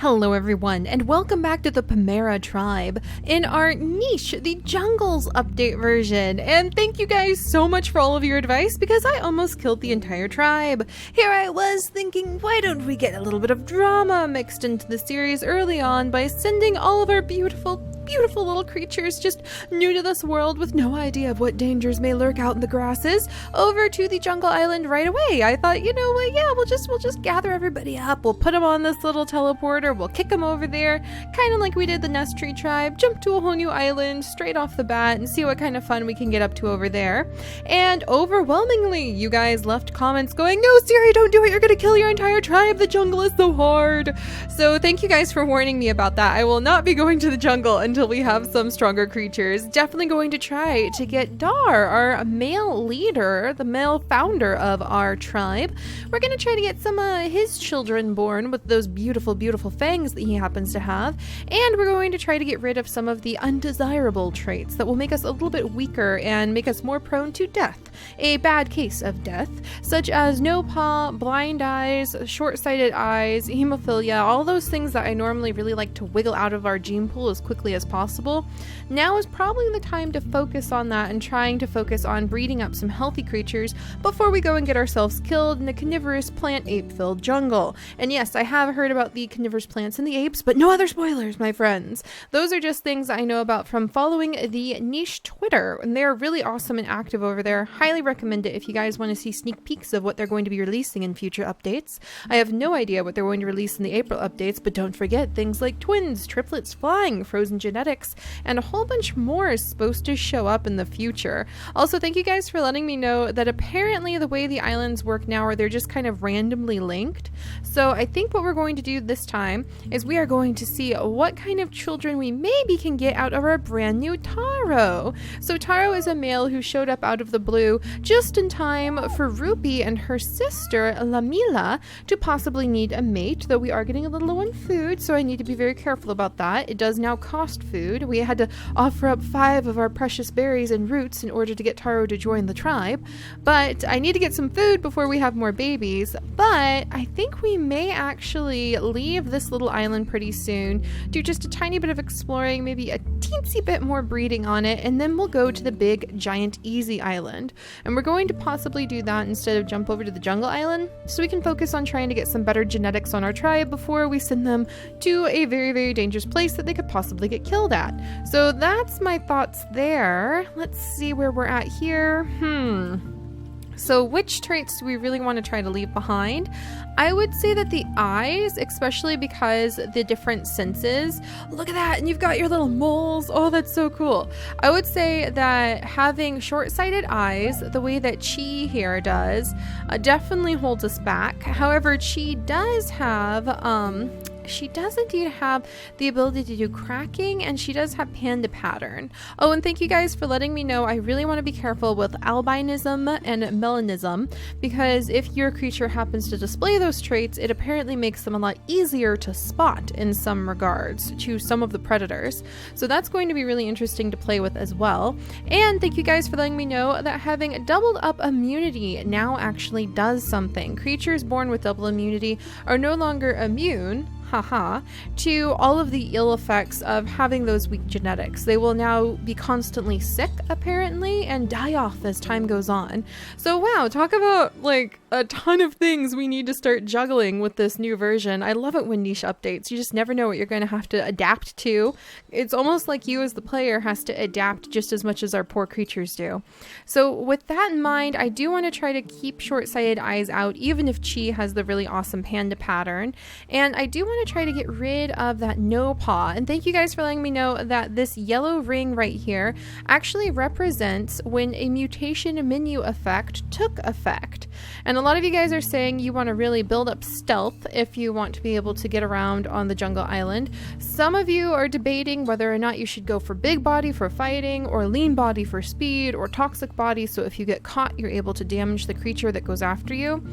Hello everyone, and welcome back to the Pamera tribe in our niche, the Jungles update version. And thank you guys so much for all of your advice because I almost killed the entire tribe. Here I was thinking, why don't we get a little bit of drama mixed into the series early on by sending all of our beautiful little creatures just new to this world with no idea of what dangers may lurk out in the grasses over to the jungle island right away. I thought, you know what, yeah, we'll just gather everybody up, we'll put them on this little teleporter, we'll kick them over there, kind of like we did the Nest Tree tribe, jump to a whole new island straight off the bat and see what kind of fun we can get up to over there. And overwhelmingly, you guys left comments going, no, Seri, don't do it, you're gonna kill your entire tribe, the jungle is so hard. So thank you guys for warning me about that. I will not be going to the jungle until we have some stronger creatures. Definitely going to try to get Dar, our male leader, the male founder of our tribe. We're going to try to get some of his children born with those beautiful fangs that he happens to have. And we're going to try to get rid of some of the undesirable traits that will make us a little bit weaker and make us more prone to death. A bad case of death, such as no paw, blind eyes, short-sighted eyes, hemophilia, all those things that I normally really like to wiggle out of our gene pool as quickly as possible. Now is probably the time to focus on that and trying to focus on breeding up some healthy creatures before we go and get ourselves killed in a carnivorous plant ape-filled jungle. And yes, I have heard about the carnivorous plants and the apes, but no other spoilers, my friends. Those are just things I know about from following the niche Twitter, and they're really awesome and active over there. Highly recommend it if you guys want to see sneak peeks of what they're going to be releasing in future updates. I have no idea what they're going to release in the April updates, but don't forget things like twins, triplets flying, frozen genetics, and a whole bunch more is supposed to show up in the future. Also, thank you guys for letting me know that apparently the way the islands work now are they're just kind of randomly linked. So I think what we're going to do this time is we are going to see what kind of children we maybe can get out of our brand new Taro. So Taro is a male who showed up out of the blue just in time for Ruby and her sister Lamila to possibly need a mate, though we are getting a little low on food, so I need to be very careful about that. It does now cost food. We had to offer up 5 of our precious berries and roots in order to get Taro to join the tribe, but I need to get some food before we have more babies. But I think we may actually leave this little island pretty soon, do just a tiny bit of exploring, maybe a teensy bit more breeding on it, and then we'll go to the big giant easy island. And we're going to possibly do that instead of jump over to the jungle island, so we can focus on trying to get some better genetics on our tribe before we send them to a very dangerous place that they could possibly get killed at. So that's my thoughts there. Let's see where we're at here. So which traits do we really want to try to leave behind? I would say that the eyes, especially because the different senses. Look at that, and you've got your little moles. Oh, that's so cool. I would say that having short-sighted eyes, the way that Chi here does, definitely holds us back. However, Chi does have she does indeed have the ability to do cracking, and she does have panda pattern. Oh, and thank you guys for letting me know. I really want to be careful with albinism and melanism, because if your creature happens to display those traits, it apparently makes them a lot easier to spot in some regards to some of the predators. So that's going to be really interesting to play with as well. And thank you guys for letting me know that having doubled up immunity now actually does something. Creatures born with double immunity are no longer immune to all of the ill effects of having those weak genetics. They will now be constantly sick, apparently, and die off as time goes on. So wow, talk about like a ton of things we need to start juggling with this new version. I love it when niche updates. You just never know what you're going to have to adapt to. It's almost like you as the player has to adapt just as much as our poor creatures do. So with that in mind, I do want to try to keep short-sighted eyes out, even if Chi has the really awesome panda pattern. And I do want to try to get rid of that no paw. And thank you guys for letting me know that this yellow ring right here actually represents when a mutation menu effect took effect. And a lot of you guys are saying you want to really build up stealth if you want to be able to get around on the jungle island. Some of you are debating whether or not you should go for big body for fighting, or lean body for speed, or toxic body so if you get caught you're able to damage the creature that goes after you.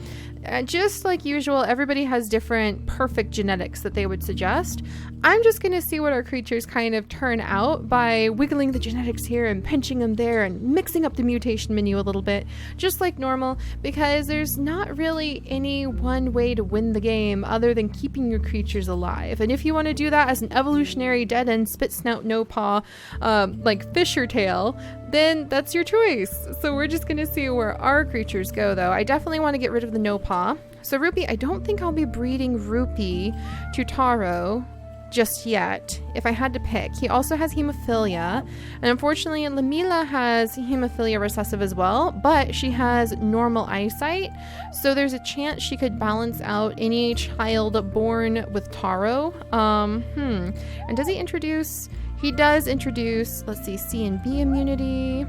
Just like usual, everybody has different perfect genetics genetics that they would suggest. I'm just going to see what our creatures kind of turn out by wiggling the genetics here and pinching them there and mixing up the mutation menu a little bit, just like normal, because there's not really any one way to win the game other than keeping your creatures alive. And if you want to do that as an evolutionary dead end spit snout no paw like fisher tail, then that's your choice. So we're just going to see where our creatures go, though. I definitely want to get rid of the no paw. So Rupee, I don't think I'll be breeding Rupee to Taro just yet, if I had to pick. He also has hemophilia, and unfortunately Lamila has hemophilia recessive as well, but she has normal eyesight, so there's a chance she could balance out any child born with Taro. And does he introduce... He does introduce, let's see, C and B immunity.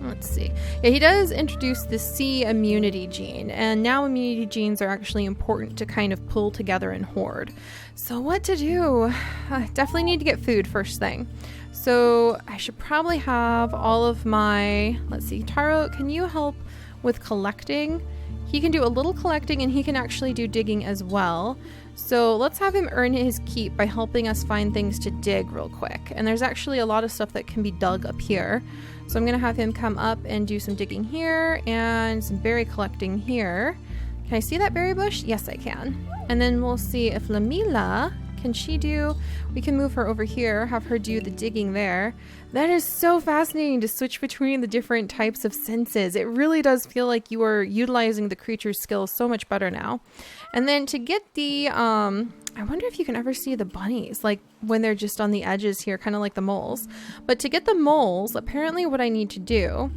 Let's see. Yeah, he does introduce the C immunity gene, and now immunity genes are actually important to kind of pull together and hoard. So what to do? I definitely need to get food first thing. So I should probably have all of my, let's see, Taro, can you help with collecting? He can do a little collecting, and he can actually do digging as well. So let's have him earn his keep by helping us find things to dig real quick. And there's actually a lot of stuff that can be dug up here. So I'm going to have him come up and do some digging here and some berry collecting here. Can I see that berry bush? Yes, I can. And then we'll see if Lamila, can she do... We can move her over here, have her do the digging there. That is so fascinating to switch between the different types of senses. It really does feel like you are utilizing the creature's skills so much better now. And then to get the... I wonder if you can ever see the bunnies, like when they're just on the edges here, kind of like the moles. But to get the moles, apparently what I need to do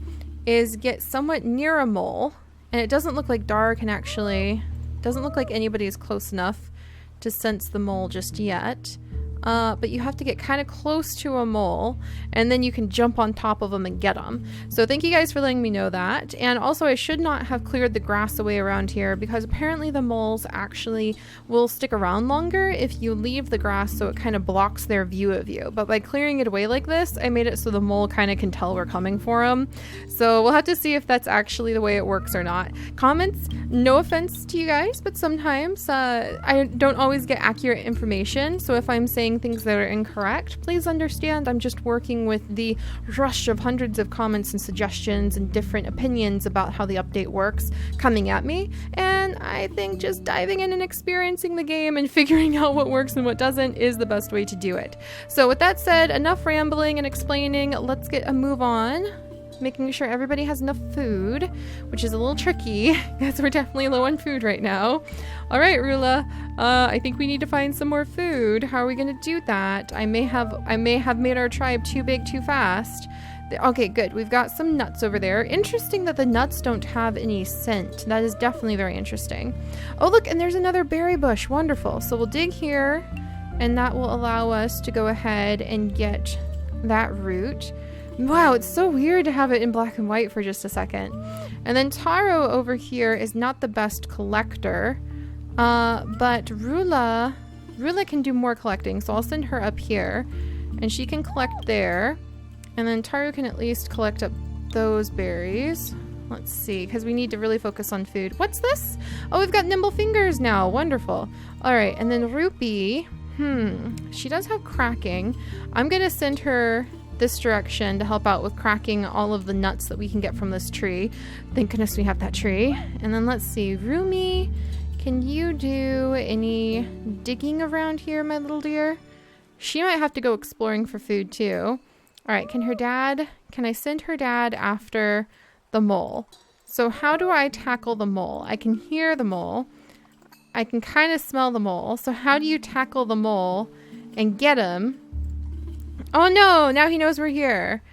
is get somewhat near a mole. And it doesn't look like Dara can actually... Doesn't look like anybody is close enough to sense the mole just yet. But you have to get kind of close to a mole, and then you can jump on top of them and get them. So thank you guys for letting me know that. And also, I should not have cleared the grass away around here, because apparently the moles actually will stick around longer if you leave the grass, so it kind of blocks their view of you. But by clearing it away like this, I made it so the mole kind of can tell we're coming for him. So we'll have to see if that's actually the way it works or not. Comments, no offense to you guys, but sometimes I don't always get accurate information. So if I'm saying things that are incorrect, please understand I'm just working with the rush of hundreds of comments and suggestions and different opinions about how the update works coming at me, and I think just diving in and experiencing the game and figuring out what works and what doesn't is the best way to do it. So with that said, enough rambling and explaining, let's get a move on. Making sure everybody has enough food, which is a little tricky because we're definitely low on food right now. All right, Rula, I think we need to find some more food. How are we going to do that? I may have made our tribe too big too fast. Okay, good. We've got some nuts over there. Interesting that the nuts don't have any scent. That is definitely very interesting. Oh, look, and there's another berry bush. Wonderful. So we'll dig here, and that will allow us to go ahead and get that root. Wow, it's so weird to have it in black and white for just a second. And then Taro over here is not the best collector, but Rula can do more collecting, so I'll send her up here, and she can collect there. And then Taro can at least collect up those berries. Let's see, because we need to really focus on food. What's this? Oh, we've got nimble fingers now. Wonderful. All right, and then Rupee, she does have cracking. I'm going to send her this direction to help out with cracking all of the nuts that we can get from this tree. Thank goodness we have that tree. And then let's see, Rumi, can you do any digging around here, my little dear? She might have to go exploring for food too. All right, can I send her dad after the mole? So how do I tackle the mole? I can hear the mole. I can kind of smell the mole. So how do you tackle the mole and get him? Oh no, now he knows we're here.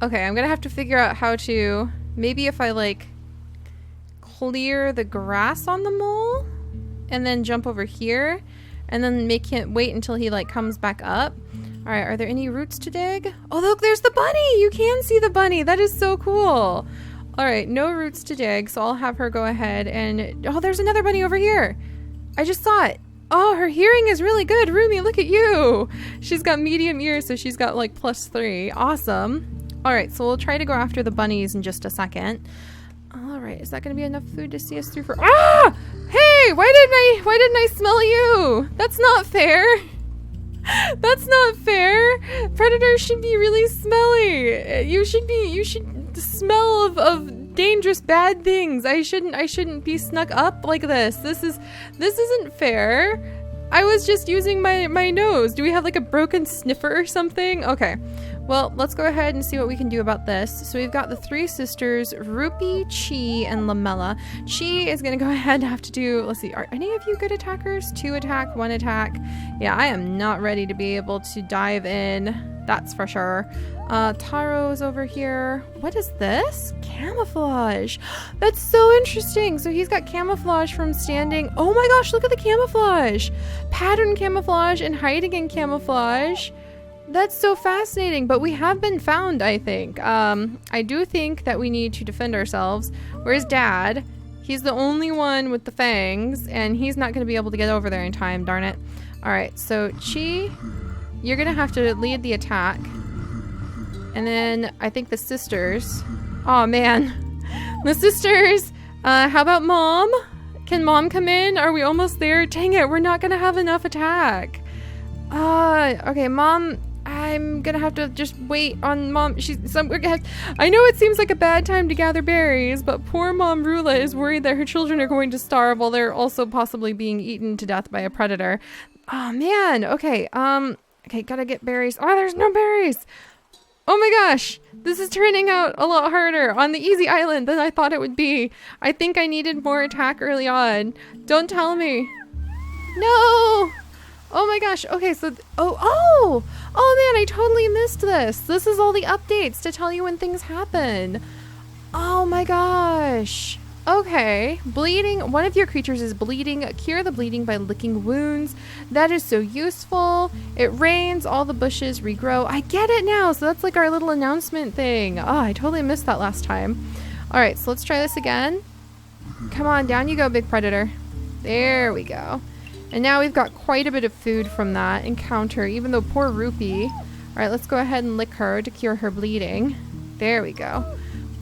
Okay, I'm gonna have to figure out how to, maybe if I like clear the grass on the mole and then jump over here and then make him wait until he like comes back up. All right, are there any roots to dig? Oh look, there's the bunny. You can see the bunny. That is so cool. All right, no roots to dig, so I'll have her go ahead and, oh, there's another bunny over here. I just saw it. Oh, her hearing is really good. Rumi, look at you. She's got medium ears, so she's got like +3. Awesome. All right, so we'll try to go after the bunnies in just a second. All right, is that going to be enough food to see us through for... Ah! Hey! Hey, why didn't I smell you? That's not fair. That's not fair. Predators should be really smelly. You should smell of dangerous bad things. I shouldn't be snuck up like this. This isn't fair. I was just using my nose. Do we have like a broken sniffer or something? Okay. Well, let's go ahead and see what we can do about this. So we've got the three sisters, Rupi, Chi, and Lamella. Chi is going to go ahead and have to do, let's see, are any of you good attackers? 2 attack, 1 attack. Yeah, I am not ready to be able to dive in. That's for sure. Taro's over here. What is this? Camouflage. That's so interesting. So he's got camouflage from standing. Oh my gosh, look at the camouflage. Pattern camouflage and hiding in camouflage. That's so fascinating, but we have been found, I think. I do think that we need to defend ourselves. Where's Dad? He's the only one with the fangs, and he's not going to be able to get over there in time, darn it. Alright, so Chi, you're going to have to lead the attack. And then I think the sisters. Oh man. The sisters. How about Mom? Can Mom come in? Are we almost there? Dang it, we're not going to have enough attack. Okay, Mom. I'm gonna have to just wait on Mom. I know it seems like a bad time to gather berries, but poor Mom Rula is worried that her children are going to starve while they're also possibly being eaten to death by a predator. Oh man. Okay. Okay, gotta get berries. Oh, there's no berries. Oh my gosh, this is turning out a lot harder on the easy island than I thought it would be. I think I needed more attack early on. Don't tell me. No. Oh my gosh. Okay, so oh man, I totally missed this. This is all the updates to tell you when things happen. Oh my gosh. Okay, bleeding. One of your creatures is bleeding. Cure the bleeding by licking wounds. That is so useful. It rains, all the bushes regrow. I get it now. So that's like our little announcement thing. Oh, I totally missed that last time. All right, so let's try this again. Come on, down you go, big predator. There we go. And now we've got quite a bit of food from that encounter, even though poor Rupi. All right, let's go ahead and lick her to cure her bleeding. There we go.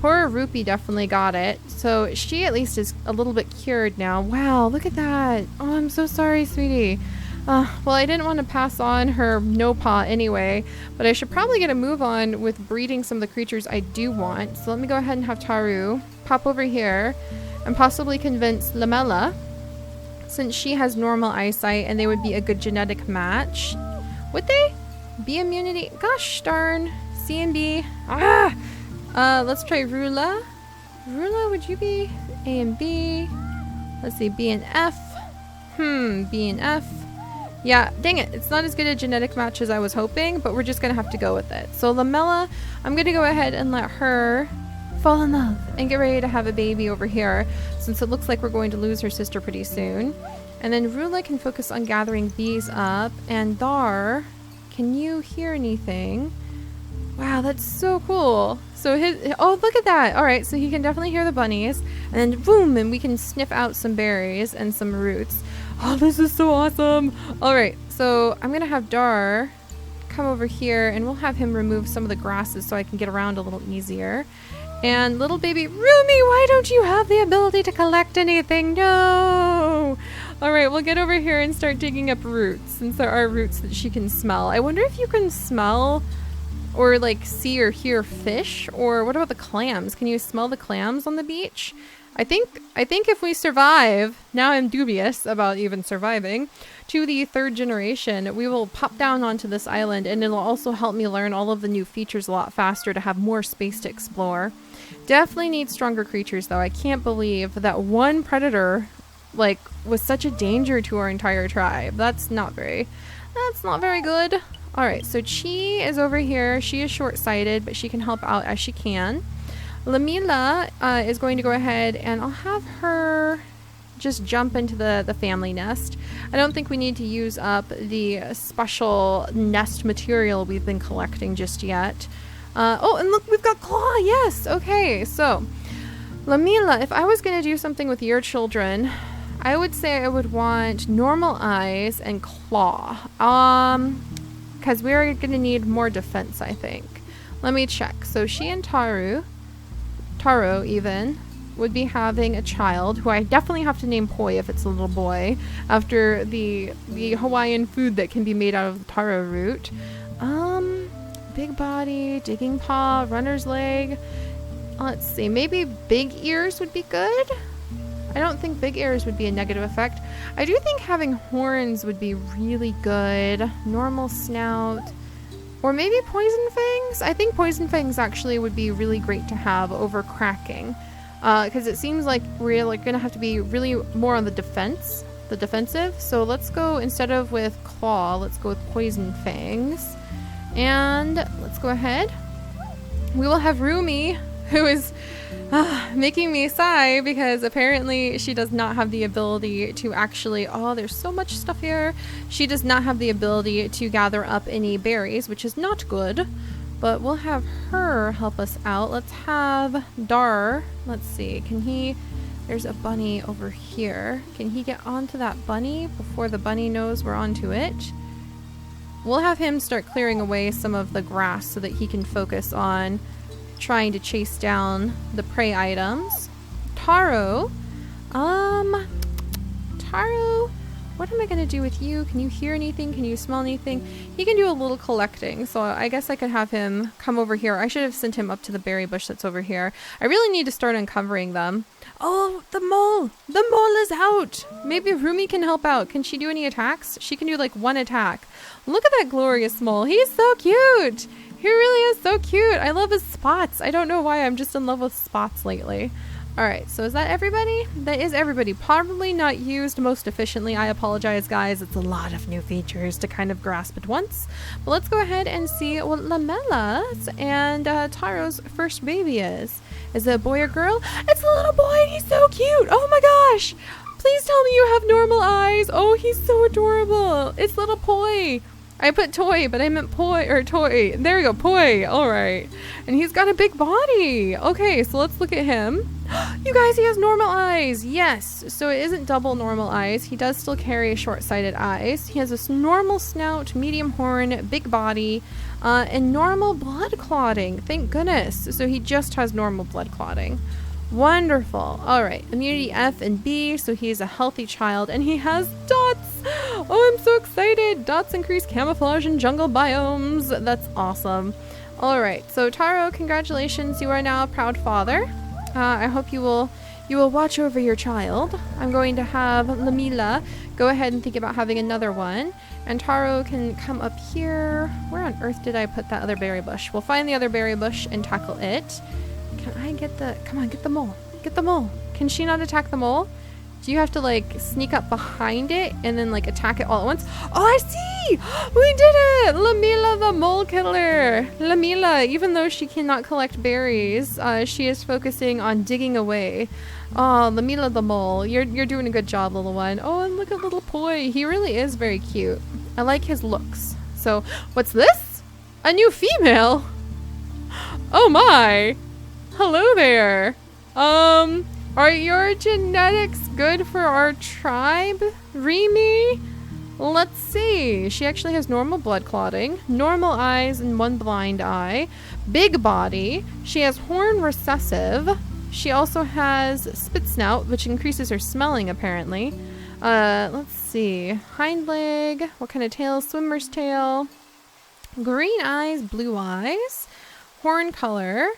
Poor Rupi definitely got it. So she at least is a little bit cured now. Wow, look at that. Oh, I'm so sorry, sweetie. Well, I didn't want to pass on her no paw anyway, but I should probably get a move on with breeding some of the creatures I do want. So let me go ahead and have Taru pop over here and possibly convince Lamella, since she has normal eyesight and they would be a good genetic match. Would they? B immunity? Gosh darn. C and B. Let's try Rula. Rula, would you be A and B? Let's see, B and F. B and F. Yeah, dang it. It's not as good a genetic match as I was hoping, but we're just going to have to go with it. So Lamella, I'm going to go ahead and let her fall in love and get ready to have a baby over here, since it looks like we're going to lose her sister pretty soon. And then Rula can focus on gathering bees up. And Dar, can you hear anything? Wow, that's so cool. So oh, look at that. All right, so he can definitely hear the bunnies. And then boom, and we can sniff out some berries and some roots. Oh, this is so awesome. All right, so I'm gonna have Dar come over here and we'll have him remove some of the grasses so I can get around a little easier. And little baby Rumi, why don't you have the ability to collect anything? No! Alright, we'll get over here and start digging up roots, since there are roots that she can smell. I wonder if you can smell or like see or hear fish, or what about the clams? Can you smell the clams on the beach? I think if we survive, now I'm dubious about even surviving, to the 3rd generation, we will pop down onto this island, and it'll also help me learn all of the new features a lot faster to have more space to explore. Definitely need stronger creatures though. I can't believe that one predator like was such a danger to our entire tribe. That's not very good. Alright, so Chi is over here. She is short-sighted, but she can help out as she can. Lamila is going to go ahead and I'll have her just jump into the family nest. I don't think we need to use up the special nest material we've been collecting just yet. Oh, and look, we've got Claw. Yes. Okay. So, Lamila, if I was going to do something with your children, I would say I would want normal eyes and Claw. Because we're going to need more defense, I think. Let me check. So she and Taro even. would be having a child who I definitely have to name Poi if it's a little boy, after the Hawaiian food that can be made out of the taro root. Big body, digging paw, runner's leg. Let's see, maybe big ears would be good. I don't think big ears would be a negative effect. I do think having horns would be really good. Normal snout. Or maybe poison fangs? I think poison fangs actually would be really great to have over cracking. Because it seems like we're like going to have to be really more on the defensive. So let's go, instead of with claw, let's go with poison fangs. And let's go ahead. We will have Rumi, who is making me sigh because apparently she does not have the ability to actually, oh, there's so much stuff here. She does not have the ability to gather up any berries, which is not good, but we'll have her help us out. Let's have Dar. Let's see, can he, there's a bunny over here. Can he get onto that bunny before the bunny knows we're onto it? We'll have him start clearing away some of the grass so that he can focus on trying to chase down the prey items. Taro. Taro, what am I going to do with you? Can you hear anything? Can you smell anything? He can do a little collecting, so I guess I could have him come over here. I should have sent him up to the berry bush that's over here. I really need to start uncovering them. Oh, the mole! The mole is out! Maybe Rumi can help out. Can she do any attacks? She can do like one attack. Look at that glorious mole. He's so cute! He really is so cute. I love his spots. I don't know why, I'm just in love with spots lately. Alright, so is that everybody? That is everybody. Probably not used most efficiently. I apologize, guys. It's a lot of new features to kind of grasp at once. But let's go ahead and see what Lamella's and Taro's first baby is. Is it a boy or girl? It's a little boy and he's so cute. Oh my gosh. Please tell me you have normal eyes. Oh, he's so adorable. It's little Poi. I put toy, but I meant poi, or toy. There we go, poi. All right. And he's got a big body. Okay, so let's look at him. You guys, he has normal eyes. Yes. So it isn't double normal eyes. He does still carry short-sighted eyes. He has this normal snout, medium horn, big body, and normal blood clotting. Thank goodness. So he just has normal blood clotting. Wonderful. All right, immunity F and B, so he's a healthy child, and he has dots. Oh, I'm so excited. Dots increase camouflage in jungle biomes. That's awesome. All right, so Taro, congratulations. You are now a proud father. I hope you will watch over your child. I'm going to have Lamila go ahead and think about having another one, and Taro can come up here. Where on earth did I put that other berry bush? We'll find the other berry bush and tackle it. Can I get the... Come on, get the mole. Get the mole. Can she not attack the mole? Do you have to, like, sneak up behind it and then, like, attack it all at once? Oh, I see! We did it! Lamila the mole killer! Lamila, even though she cannot collect berries, she is focusing on digging away. Oh, Lamila the mole. You're doing a good job, little one. Oh, and look at little Poi. He really is very cute. I like his looks. So, what's this? A new female? Oh, my! Hello there. Are your genetics good for our tribe, Remy? Let's see. She actually has normal blood clotting, normal eyes and one blind eye, big body. She has horn recessive. She also has spit snout, which increases her smelling apparently. Let's see. Hind leg. What kind of tail? Swimmer's tail. Green eyes, blue eyes. Horn color.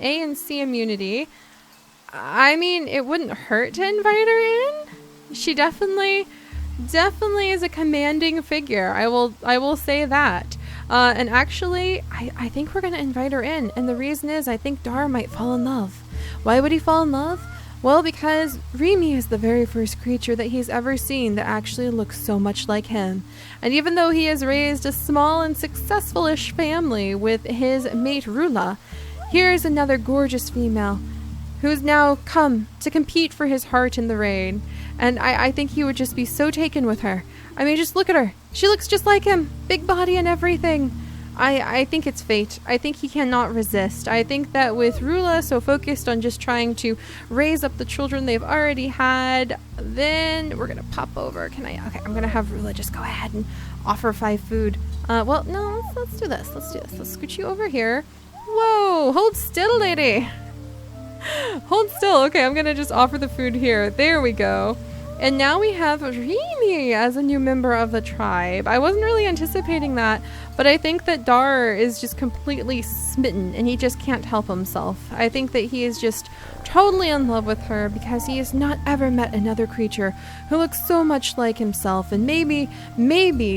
A and C immunity. I mean, it wouldn't hurt to invite her in. She definitely is a commanding figure. I will say that. And actually, I think we're gonna invite her in. And the reason is I think Dar might fall in love. Why would he fall in love? Well, because Remy is the very first creature that he's ever seen that actually looks so much like him. And even though he has raised a small and successful-ish family with his mate Rula, here's another gorgeous female who's now come to compete for his heart in the rain. And I think he would just be so taken with her. I mean, just look at her. She looks just like him. Big body and everything. I think it's fate. I think he cannot resist. I think that with Rula so focused on just trying to raise up the children they've already had, then we're going to pop over. Okay, I'm going to have Rula just go ahead and offer 5 food. Well, no, let's do this. Let's scoot you over here. Whoa, hold still, lady. Hold still. Okay, I'm gonna just offer the food here. There we go. And now we have Remy as a new member of the tribe. I wasn't really anticipating that, but I think that Dar is just completely smitten and he just can't help himself. I think that he is just totally in love with her because he has not ever met another creature who looks so much like himself. And maybe,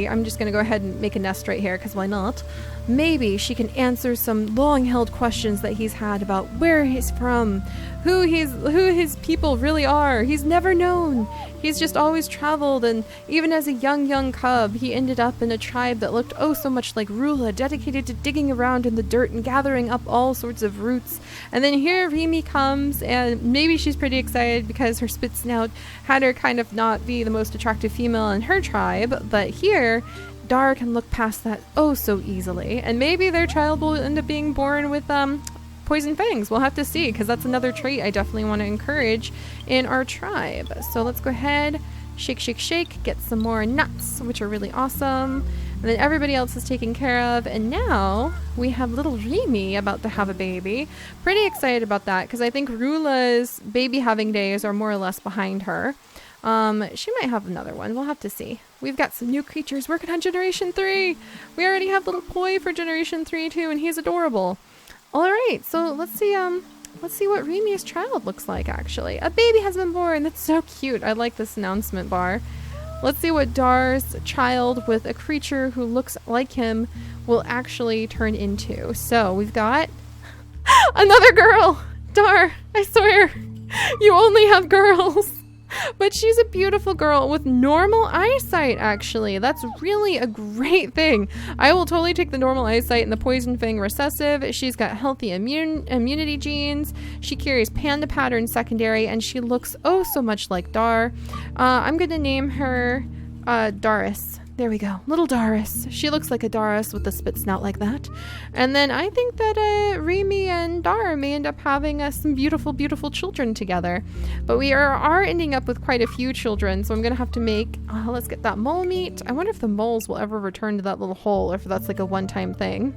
I'm just gonna go ahead and make a nest right here because why not? Maybe she can answer some long-held questions that he's had about where he's from, who his people really are. He's never known. He's just always traveled, and even as a young cub, he ended up in a tribe that looked oh so much like Rula, dedicated to digging around in the dirt and gathering up all sorts of roots. And then here Remy comes, and maybe she's pretty excited because her spit snout had her kind of not be the most attractive female in her tribe, but here Dar can look past that oh so easily, and maybe their child will end up being born with poison fangs. We'll have to see, because that's another trait I definitely want to encourage in our tribe. So let's go ahead, shake, get some more nuts, which are really awesome. And then everybody else is taken care of, and now we have little Remy about to have a baby. Pretty excited about that, because I think Rula's baby having days are more or less behind her. She might have another one. We'll have to see. We've got some new creatures working on Generation 3. We already have little Poi for Generation 3 too, and he's adorable. Alright, so let's see what Remy's child looks like actually. A baby has been born. That's so cute. I like this announcement bar. Let's see what Dar's child with a creature who looks like him will actually turn into. So we've got another girl. Dar, I swear, you only have girls. But she's a beautiful girl with normal eyesight, actually. That's really a great thing. I will totally take the normal eyesight and the poison fang recessive. She's got healthy immunity genes. She carries panda pattern secondary, and she looks oh so much like Dar. I'm going to name her Doris. There we go. Little Doris. She looks like a Doris with a spit snout like that. And then I think that Remy and Dar may end up having some beautiful, beautiful children together. But we are ending up with quite a few children, so I'm going to have to make... let's get that mole meat. I wonder if the moles will ever return to that little hole, or if that's like a one-time thing.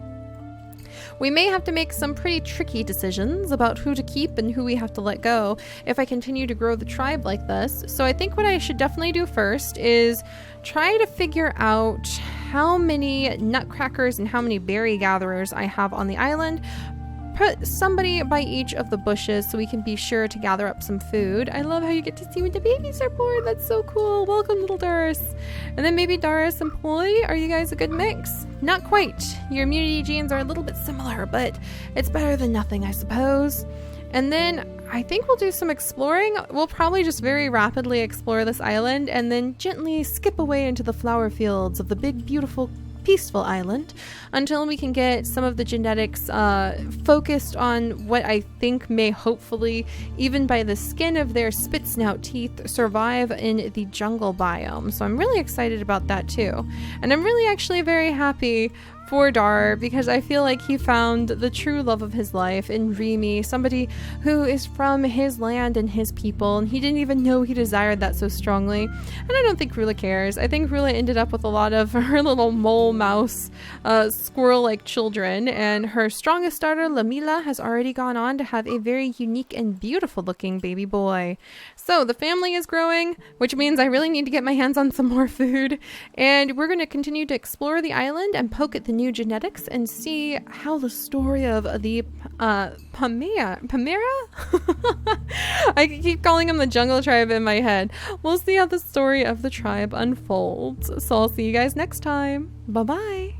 We may have to make some pretty tricky decisions about who to keep and who we have to let go if I continue to grow the tribe like this. So I think what I should definitely do first is try to figure out how many nutcrackers and how many berry gatherers I have on the island. Put somebody by each of the bushes so we can be sure to gather up some food. I love how you get to see when the babies are born. That's so cool. Welcome, little Doris. And then maybe Doris and Poi. Are you guys a good mix? Not quite. Your immunity genes are a little bit similar, but it's better than nothing, I suppose. And then I think we'll do some exploring. We'll probably just very rapidly explore this island and then gently skip away into the flower fields of the big, beautiful, peaceful island until we can get some of the genetics focused on what I think may hopefully, even by the skin of their spit snout teeth, survive in the jungle biome. So I'm really excited about that too. And I'm really actually very happy for Dar, because I feel like he found the true love of his life in Remy, somebody who is from his land and his people, and he didn't even know he desired that so strongly. And I don't think Rula cares. I think Rula ended up with a lot of her little mole mouse squirrel-like children, and her strongest daughter, Lamila, has already gone on to have a very unique and beautiful looking baby boy. So the family is growing, which means I really need to get my hands on some more food, and we're going to continue to explore the island and poke at the new genetics and see how the story of the Pamera? I keep calling them the jungle tribe in my head. We'll see how the story of the tribe unfolds. So I'll see you guys next time. Bye-bye.